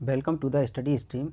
Welcome to the Study Stream.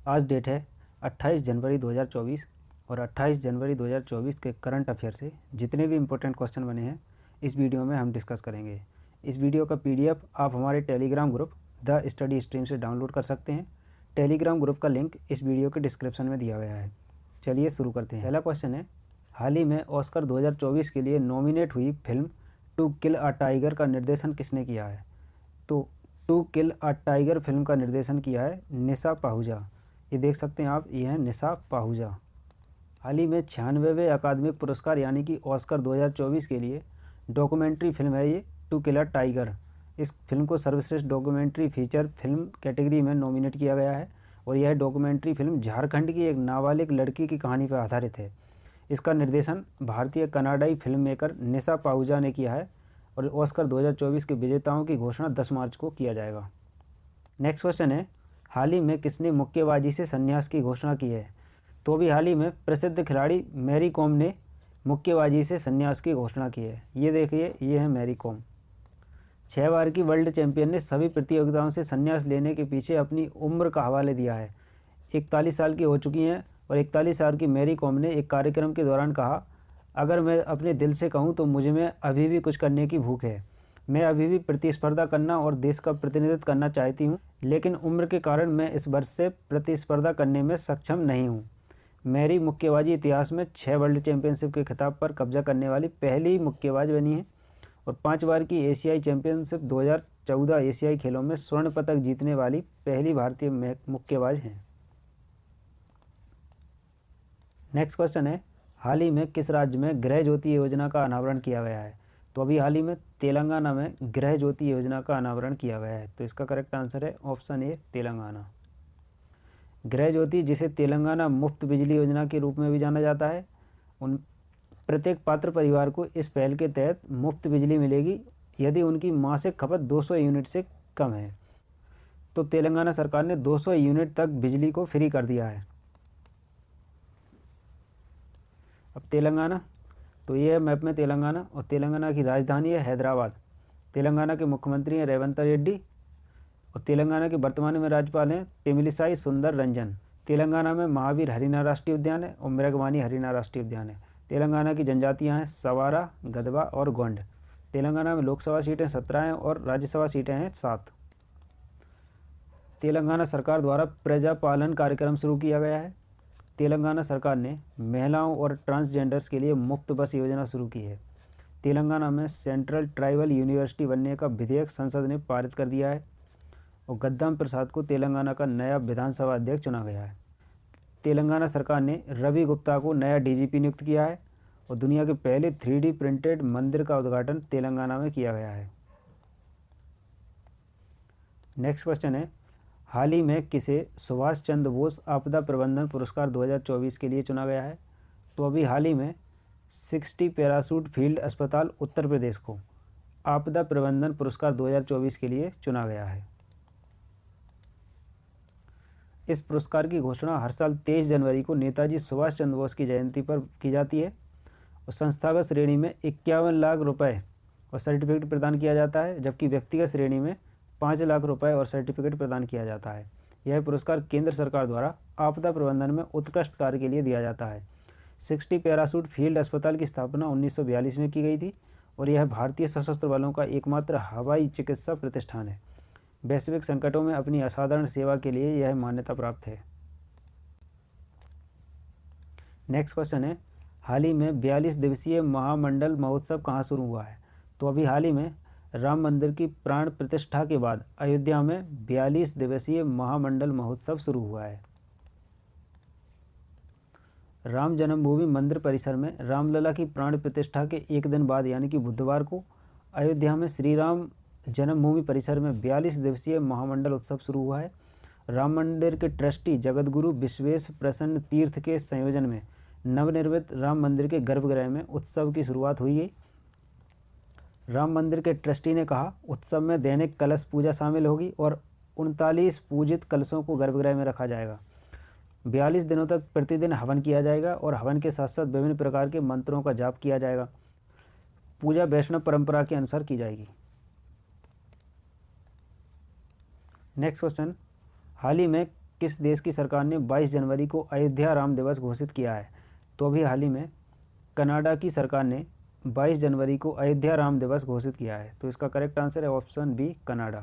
आज date है 28 जनवरी 2024 और 28 जनवरी 2024 के करंट अफेयर से जितने भी इम्पोर्टेंट क्वेश्चन बने हैं इस वीडियो में हम डिस्कस करेंगे। इस वीडियो का पीडीएफ आप हमारे Telegram group the Study stream से डाउनलोड कर सकते हैं। टेलीग्राम ग्रुप का लिंक इस वीडियो के डिस्क्रिप्शन में दिया गया है। चलिए शुरू करते हैं। पहला क्वेश्चन है, हाल ही में ऑस्कर 2024 के लिए नॉमिनेट हुई film To Kill a Tiger का निर्देशन किसने किया है? तो To Kill a Tiger film का निर्देशन किया है निशा पाहुजा। ये देख सकते हैं आप, ये है निशा पाहुजा। हाल ही में 96वें अकादमिक पुरस्कार यानी कि ऑस्कर 2024 के लिए डॉक्यूमेंट्री फिल्म है ये टू किल अ टाइगर। इस फिल्म को सर्वश्रेष्ठ डॉक्यूमेंट्री फीचर फिल्म कैटेगरी में नॉमिनेट किया गया है और यह डॉक्यूमेंट्री फिल्म झारखंड की एक नाबालिग लड़की की कहानी पर आधारित है। इसका निर्देशन भारतीय कनाडाई फिल्म मेकर निशा पाहुजा ने किया है और ऑस्कर 2024 के विजेताओं की घोषणा 10 मार्च को किया जाएगा। नेक्स्ट क्वेश्चन है, हाल ही में किसने मुक्केबाजी से संन्यास की घोषणा की है? तो अभी हाल ही में प्रसिद्ध खिलाड़ी मैरी कॉम ने मुक्केबाजी से संन्यास की घोषणा की है। ये देखिए, ये है मैरी कॉम। 6 बार की वर्ल्ड चैंपियन ने सभी प्रतियोगिताओं से संन्यास लेने के पीछे अपनी उम्र का हवाले दिया है। 41 साल की हो चुकी हैं और 41 साल की मैरी कॉम ने एक कार्यक्रम के दौरान कहा, अगर मैं अपने दिल से कहूँ तो मुझे में अभी भी कुछ करने की भूख है। मैं अभी भी प्रतिस्पर्धा करना और देश का प्रतिनिधित्व करना चाहती हूँ, लेकिन उम्र के कारण मैं इस वर्ष से प्रतिस्पर्धा करने में सक्षम नहीं हूँ। मैरी मुक्केबाजी इतिहास में 6 वर्ल्ड चैंपियनशिप के खिताब पर कब्जा करने वाली पहली मुक्केबाज बनी है और 5 बार की एशियाई चैंपियनशिप 2014 एशियाई खेलों में स्वर्ण पदक जीतने वाली पहली भारतीय मुक्केबाज हैं। नेक्स्ट क्वेश्चन है, हाल ही में किस राज्य में गृह ज्योति योजना का अनावरण किया गया है? तो अभी हाल ही में तेलंगाना में गृह ज्योति योजना का अनावरण किया गया है। तो इसका करेक्ट आंसर है ऑप्शन ए, तेलंगाना। गृह ज्योति, जिसे तेलंगाना मुफ्त बिजली योजना के रूप में भी जाना जाता है, उन प्रत्येक पात्र परिवार को इस पहल के तहत मुफ्त बिजली मिलेगी यदि उनकी मासिक खपत 200 यूनिट से कम है। तो तेलंगाना सरकार ने 200 यूनिट तक बिजली को फ्री कर दिया है। अब तेलंगाना, तो ये है मैप में तेलंगाना और तेलंगाना की राजधानी है हैदराबाद। तेलंगाना के मुख्यमंत्री हैं रेवंत रेड्डी और तेलंगाना के वर्तमान में राज्यपाल हैं तमिलिसाई सुंदर रंजन। तेलंगाना में महावीर हरिना राष्ट्रीय उद्यान है और मृगवानी हरिना राष्ट्रीय उद्यान है। तेलंगाना की जनजातियां हैं सवारा, गदवा और गोंड। तेलंगाना में लोकसभा सीटें 17 हैं और राज्यसभा सीटें हैं 7। तेलंगाना सरकार द्वारा प्रजापालन कार्यक्रम शुरू किया गया है। तेलंगाना सरकार ने महिलाओं और ट्रांसजेंडर्स के लिए मुफ्त बस योजना शुरू की है। तेलंगाना में सेंट्रल ट्राइबल यूनिवर्सिटी बनने का विधेयक संसद ने पारित कर दिया है और गद्दाम प्रसाद को तेलंगाना का नया विधानसभा अध्यक्ष चुना गया है। तेलंगाना सरकार ने रवि गुप्ता को नया डीजीपी नियुक्त किया है और दुनिया के पहले 3D प्रिंटेड मंदिर का उद्घाटन तेलंगाना में किया गया है। नेक्स्ट क्वेश्चन है, हाल ही में किसे सुभाष चंद्र बोस आपदा प्रबंधन पुरस्कार 2024 के लिए चुना गया है? तो अभी हाल ही में 60 पैराशूट फील्ड अस्पताल उत्तर प्रदेश को आपदा प्रबंधन पुरस्कार 2024 के लिए चुना गया है। इस पुरस्कार की घोषणा हर साल 23 जनवरी को नेताजी सुभाष चंद्र बोस की जयंती पर की जाती है और संस्थागत श्रेणी में 51 लाख रुपए और सर्टिफिकेट प्रदान किया जाता है, जबकि व्यक्तिगत श्रेणी में 5 लाख रुपए और सर्टिफिकेट प्रदान किया जाता है। यह पुरस्कार केंद्र सरकार द्वारा आपदा प्रबंधन में उत्कृष्ट कार्य के लिए दिया जाता है। 60 पैराशूट फील्ड अस्पताल की स्थापना 1942 में की गई थी और यह भारतीय सशस्त्र बलों का एकमात्र हवाई चिकित्सा प्रतिष्ठान है। वैश्विक संकटों में अपनी असाधारण सेवा के लिए यह मान्यता प्राप्त है। नेक्स्ट क्वेश्चन है, हाल ही में 42 दिवसीय महामंडल महोत्सव कहाँ शुरू हुआ है? तो अभी हाल ही में राम मंदिर की प्राण प्रतिष्ठा के बाद अयोध्या में 42 दिवसीय महामंडल महोत्सव शुरू हुआ है। राम जन्मभूमि मंदिर परिसर में रामलला की प्राण प्रतिष्ठा के एक दिन बाद यानी कि बुधवार को अयोध्या में श्री राम जन्मभूमि परिसर में 42 दिवसीय महामंडल उत्सव शुरू हुआ है। राम मंदिर के ट्रस्टी जगतगुरु विश्वेश प्रसन्न तीर्थ के संयोजन में नवनिर्मित राम मंदिर के गर्भगृह में उत्सव की शुरुआत हुई है। राम मंदिर के ट्रस्टी ने कहा, उत्सव में दैनिक कलश पूजा शामिल होगी और 39 पूजित कलशों को गर्भगृह में रखा जाएगा। 42 दिनों तक प्रतिदिन हवन किया जाएगा और हवन के साथ साथ विभिन्न प्रकार के मंत्रों का जाप किया जाएगा। पूजा वैष्णव परंपरा के अनुसार की जाएगी। नेक्स्ट क्वेश्चन, हाल ही में किस देश की सरकार ने 22 जनवरी को अयोध्या राम दिवस घोषित किया है? तो अभी हाल ही में कनाडा की सरकार ने 22 जनवरी को अयोध्या राम दिवस घोषित किया है। तो इसका करेक्ट आंसर है ऑप्शन बी, कनाडा।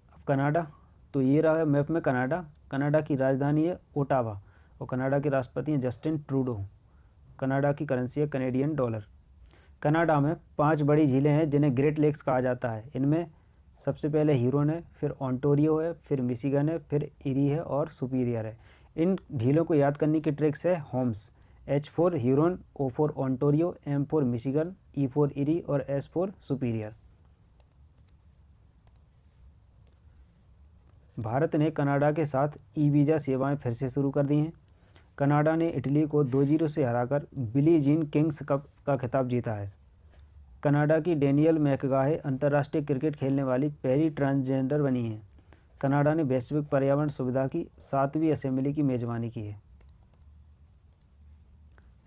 अब कनाडा, तो ये रहा है मैप में कनाडा। कनाडा की राजधानी है ओटावा और कनाडा के राष्ट्रपति हैं जस्टिन ट्रूडो। कनाडा की करेंसी है कनेडियन डॉलर। कनाडा में 5 बड़ी झीलें हैं जिन्हें ग्रेट लेक्स कहा जाता है। इनमें सबसे पहले ह्यूरोन है, फिर ओंटारियो है, फिर मिशिगन है, फिर इरी है और सुपीरियर है। इन झीलों को याद करने की ट्रिक्स है homes. H for Huron, O for Ontario, M for Michigan, E for Erie और S फॉर सुपीरियर। भारत ने कनाडा के साथ ई वीज़ा सेवाएं फिर से शुरू कर दी हैं। कनाडा ने इटली को 2-0 से हराकर बिली जीन किंग्स कप का खिताब जीता है। कनाडा की डेनियल मैकगाहे अंतर्राष्ट्रीय क्रिकेट खेलने वाली पहली ट्रांसजेंडर बनी हैं। कनाडा ने वैश्विक पर्यावरण सुविधा की 7वीं असेंबली की मेजबानी की है।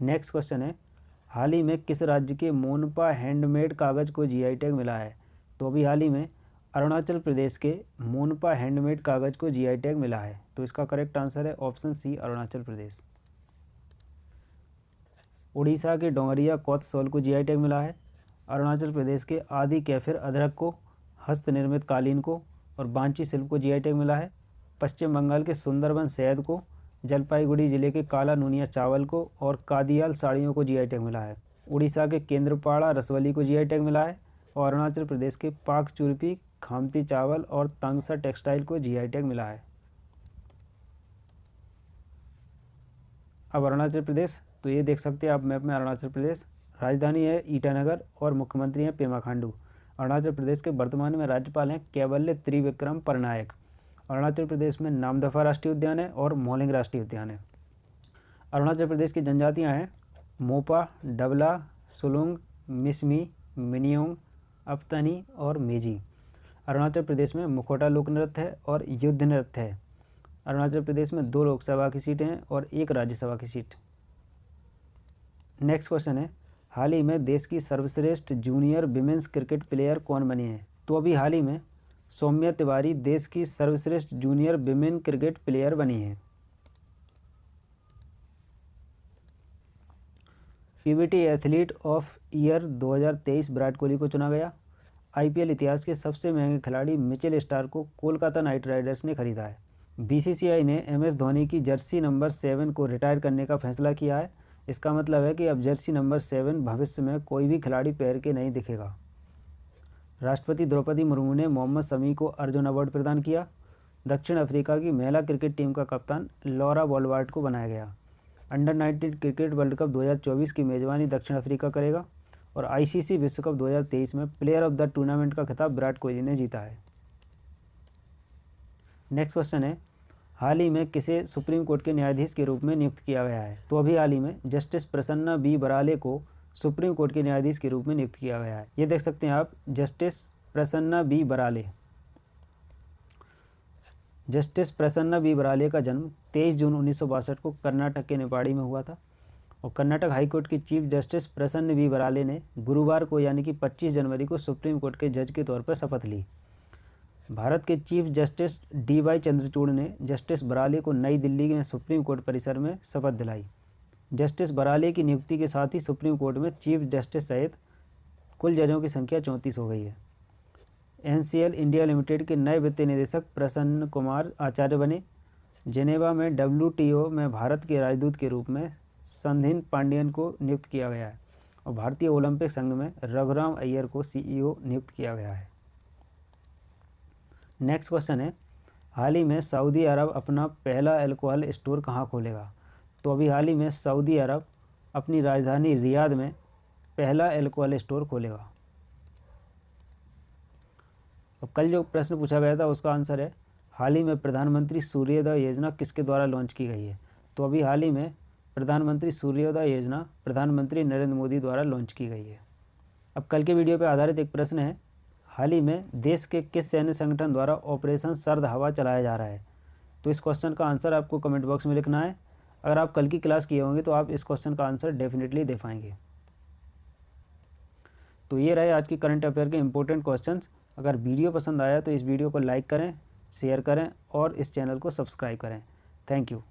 नेक्स्ट क्वेश्चन है, हाल ही में किस राज्य के मोनपा हैंडमेड कागज़ को जीआई टैग मिला है? तो अभी हाल ही में अरुणाचल प्रदेश के मोनपा हैंडमेड कागज़ को जीआई टैग मिला है। तो इसका करेक्ट आंसर है ऑप्शन सी, अरुणाचल प्रदेश। उड़ीसा के डोंगरिया कोतसोल को जीआई टैग मिला है। अरुणाचल प्रदेश के आदि कैफिर अदरक को, हस्तनिर्मित कालीन को और बांची शिल्प को जीआई टैग मिला है। पश्चिम बंगाल के सुंदरबन शहद को, जलपाईगुड़ी जिले के काला नूनिया चावल को और कादियाल साड़ियों को जीआई टैग मिला है। उड़ीसा के केंद्रपाड़ा रसवली को जीआई टैग मिला है और अरुणाचल प्रदेश के पाक चुरपी, खामती चावल और तंगसा टेक्सटाइल को जीआई टैग मिला है। अब अरुणाचल प्रदेश, तो ये देख सकते हैं आप मैप में अरुणाचल प्रदेश। राजधानी है ईटानगर और मुख्यमंत्री हैं पेमा खांडू। अरुणाचल प्रदेश के वर्तमान में राज्यपाल हैं कैवल्य त्रिविक्रम परनायक। अरुणाचल प्रदेश में नामदफा राष्ट्रीय उद्यान है और मोलिंग राष्ट्रीय उद्यान है। अरुणाचल प्रदेश की जनजातियां हैं मोपा, डबला, सुलुंग, मिसमी, मिनियोंग, अपतनी और मेजी। अरुणाचल प्रदेश में मुखौटा लोक नृत्य है और युद्ध नृत्य है। अरुणाचल प्रदेश में 2 लोकसभा की सीटें हैं और 1 राज्यसभा की सीट। नेक्स्ट क्वेश्चन है, हाल ही में देश की सर्वश्रेष्ठ जूनियर विमेंस क्रिकेट प्लेयर कौन बनी है? तो अभी हाल ही में सौम्या तिवारी देश की सर्वश्रेष्ठ जूनियर विमेन क्रिकेट प्लेयर बनी है। PBT athlete of year 2023 Virat Kohli को चुना गया। आईपीएल इतिहास के सबसे महंगे खिलाड़ी मिचेल स्टार्क को कोलकाता नाइट राइडर्स ने खरीदा है। बीसीसीआई ने एमएस धोनी की जर्सी नंबर 7 को रिटायर करने का फैसला किया है। इसका मतलब है कि अब जर्सी नंबर 7 भविष्य में कोई भी खिलाड़ी पहन के नहीं दिखेगा। राष्ट्रपति द्रौपदी मुर्मू ने मोहम्मद शमी को अर्जुन अवार्ड प्रदान किया। दक्षिण अफ्रीका की महिला क्रिकेट टीम का कप्तान लॉरा बॉलवार्ट को बनाया गया। अंडर 19 क्रिकेट वर्ल्ड कप 2024 की मेजबानी दक्षिण अफ्रीका करेगा और आईसीसी विश्व कप 2023 में प्लेयर ऑफ द टूर्नामेंट का खिताब विराट कोहली ने जीता है। नेक्स्ट क्वेश्चन है, हाल ही में किसे सुप्रीम कोर्ट के न्यायाधीश के रूप में नियुक्त किया गया है? तो अभी हाल ही में जस्टिस प्रसन्ना बी बराले को सुप्रीम कोर्ट के न्यायाधीश के रूप में नियुक्त किया गया है। ये देख सकते हैं आप, justice Prasanna B Barale. Justice Prasanna B Barale का जन्म 23 जून 1962 को कर्नाटक के निपाड़ी में हुआ था और कर्नाटक हाईकोर्ट की चीफ जस्टिस प्रसन्न बी बराले ने गुरुवार को यानी कि 25 जनवरी को सुप्रीम कोर्ट के जज के तौर पर शपथ ली। भारत के चीफ जस्टिस डी.वाई. चंद्रचूड़ ने जस्टिस बराले को नई दिल्ली में सुप्रीम कोर्ट परिसर में शपथ दिलाई। जस्टिस बराले की नियुक्ति के साथ ही सुप्रीम कोर्ट में चीफ जस्टिस सहित कुल जजों की संख्या 34 हो गई है। एनसीएल इंडिया लिमिटेड के नए वित्तीय निदेशक प्रसन्न कुमार आचार्य बने। जेनेवा में डब्ल्यूटीओ में भारत के राजदूत के रूप में संधिन पांडियन को नियुक्त किया गया है और भारतीय ओलंपिक संघ में रघुराम अय्यर को सीईओ नियुक्त किया गया है। नेक्स्ट क्वेश्चन है, हाल ही में सऊदी अरब अपना पहला अल्कोहल स्टोर कहाँ खोलेगा? तो अभी हाल ही में सऊदी अरब अपनी राजधानी रियाद में पहला अल्कोहल स्टोर खोलेगा। अब कल जो प्रश्न पूछा गया था उसका आंसर है, हाल ही में प्रधानमंत्री सूर्योदय योजना किसके द्वारा लॉन्च की गई है? तो अभी हाल ही में प्रधानमंत्री सूर्योदय योजना प्रधानमंत्री नरेंद्र मोदी द्वारा लॉन्च की गई है। अब कल के वीडियो पर आधारित एक प्रश्न है, हाल ही में देश के किस सैन्य संगठन द्वारा ऑपरेशन सर्द हवा चलाया जा रहा है? तो इस क्वेश्चन का आंसर आपको कमेंट बॉक्स में लिखना है। अगर आप कल की क्लास किए होंगे तो आप इस क्वेश्चन का आंसर डेफिनेटली दे पाएंगे। तो ये रहे आज की करंट अफेयर के इंपॉर्टेंट क्वेश्चंस। अगर वीडियो पसंद आया तो इस वीडियो को लाइक करें, शेयर करें और इस चैनल को सब्सक्राइब करें। Thank you.